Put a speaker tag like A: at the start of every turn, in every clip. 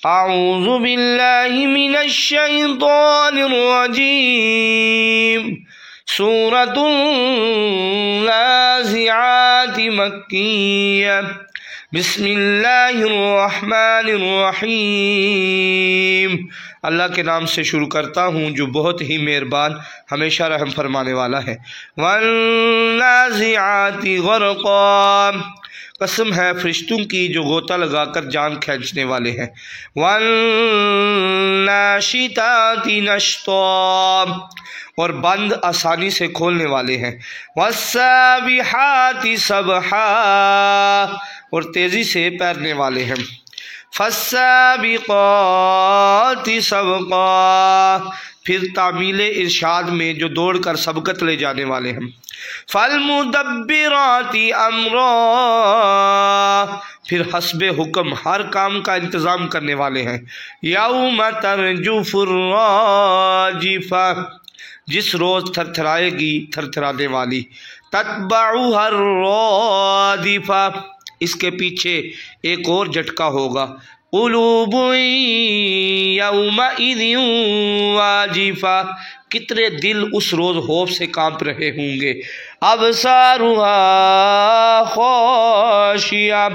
A: اعوذ باللہ من الشیطان الرجیم سورۃ النازعات مکیہ بسم اللہ الرحمن الرحیم۔ اللہ کے نام سے شروع کرتا ہوں جو بہت ہی مہربان ہمیشہ رحم فرمانے والا ہے۔ والنازعات غرقا، قسم ہے فرشتوں کی جو غوطہ لگا کر جان کھینچنے والے ہیں۔ والناشطات نشطا، اور بند آسانی سے کھولنے والے ہیں۔ والسابحات سبحا، اور تیزی سے پیرنے والے ہیں۔ فالسابقات سبقا، پھر تعمیل ارشاد میں جو دوڑ کر سبقت لے جانے والے ہیں۔ فالمدبرات امرا، پھر حسب حکم ہر کام کا انتظام کرنے والے ہیں۔ یوم ترجف الراجفہ، جس روز تھرتھرائے گی تھرتھرانے والی۔ تتبعها الرادفہ، اس کے پیچھے ایک اور جھٹکا ہوگا۔ قلوب یومئذ واجفہ، کتنے دل اس روز خوف سے کانپ رہے ہوں گے۔ ابصارها خاشعہ،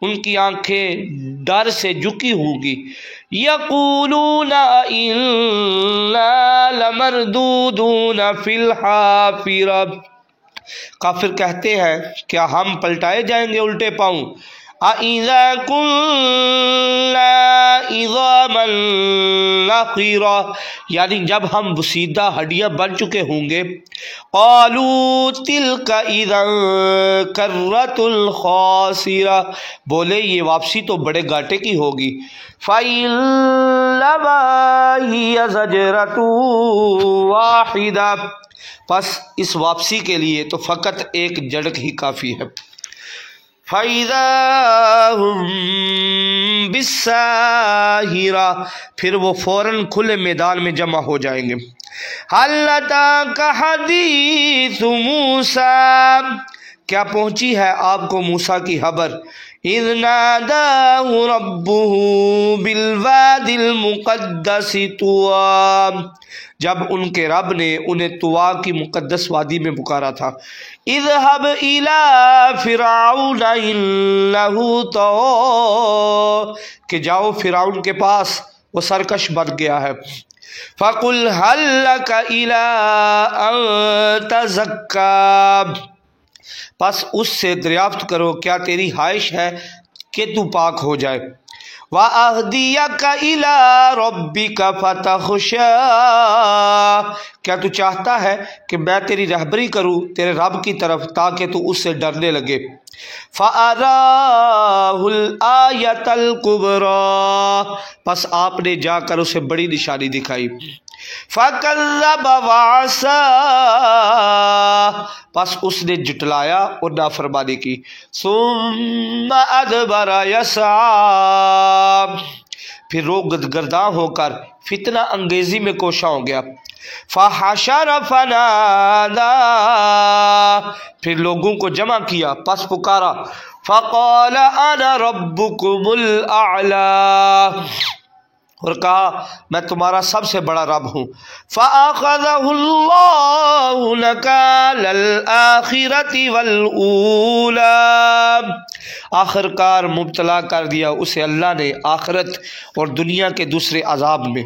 A: ان کی آنکھیں ڈر سے جھکی ہوں گی۔ یقولون انا لمردودون فی الحافرہ، کافر کہتے ہیں کیا ہم پلٹائے جائیں گے الٹے پاؤں۔ اذا كنا عظاما نخرا، یعنی جب ہم بسیدہ ہڈیاں بن چکے ہوں گے۔ قالوا تلك اذا کرۃ الخاسرہ، بولے یہ واپسی تو بڑے گھاٹے کی ہوگی۔ فإنما هي زجرۃ واحدہ، پس اس واپسی کے لیے تو فقط ایک جھڑک ہی کافی ہے۔ فَإِذَا هُمْ بِالسَّاهِرَةِ، پھر وہ فوراً کھلے میدان میں جمع ہو جائیں گے۔ هَلْ أَتَاكَ حَدِيثُ مُوسَىٰ، کیا پہنچی ہے آپ کو موسیٰ کی خبر۔ اِذْ نَادَاهُ رَبُّهُ بِالْوَادِ الْمُقَدَّسِ طُوًى، جب ان کے رب نے انہیں طوا کی مقدس وادی میں پکارا تھا۔ اذهب إلى فرعون إنه طغى، کہ جاؤ فرعون کے پاس وہ سرکش بن گیا ہے۔ فَقُلْ هَلْ لَكَ إِلَىٰ أَن تَزَكَّىٰ، پس اس سے دریافت کرو کیا تیری خواہش ہے کہ تو پاک ہو جائے۔ وَأَهْدِيَكَ إِلَىٰ رَبِّكَ فَتَخْشَىٰ، کیا تو چاہتا ہے کہ میں تیری رہبری کروں تیرے رب کی طرف تاکہ تو اس سے ڈرنے لگے۔ فَأَرَاهُ الْآيَةَ الْكُبْرَىٰ، پس آپ نے جا کر اسے بڑی نشانی دکھائی۔ فَكَذَّبَ وَعَصَىٰ، پس اس نے جھٹلایا اور نافرمانی کی۔ ثُمَّ أَدْبَرَ يَسْعَىٰ، پھر رو گرداں ہو کر فتنہ انگیزی میں کوشاں ہو گیا۔ فَحَشَرَ فَنَادَىٰ، پھر لوگوں کو جمع کیا پس پکارا۔ فَقَالَ أَنَا رَبُّكُمُ الْأَعْلَىٰ، اور کہا میں تمہارا سب سے بڑا رب ہوں۔ فَأَخَذَهُ اللَّهُ نَكَالَ الْآخِرَةِ وَالْأُولَىٰ، آخر کار مبتلا کر دیا اسے اللہ نے آخرت اور دنیا کے دوسرے عذاب میں۔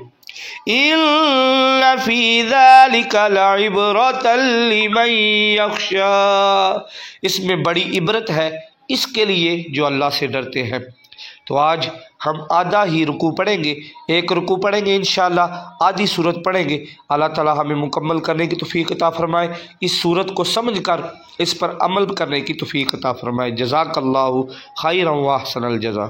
A: إِنَّ فِي ذَلِكَ لَعِبْرَةً لِمَن يَخْشَىٰ، اس میں بڑی عبرت ہے اس کے لیے جو اللہ سے ڈرتے ہیں۔ تو آج ہم آدھا ہی رکوع پڑھیں گے، ایک رکوع پڑھیں گے انشاءاللہ، آدھی صورت پڑھیں گے۔ اللہ تعالی ہمیں مکمل کرنے کی توفیق عطا فرمائے، اس صورت کو سمجھ کر اس پر عمل کرنے کی توفیق عطا فرمائے۔ جزاک اللہ خیرا و احسن الجزا۔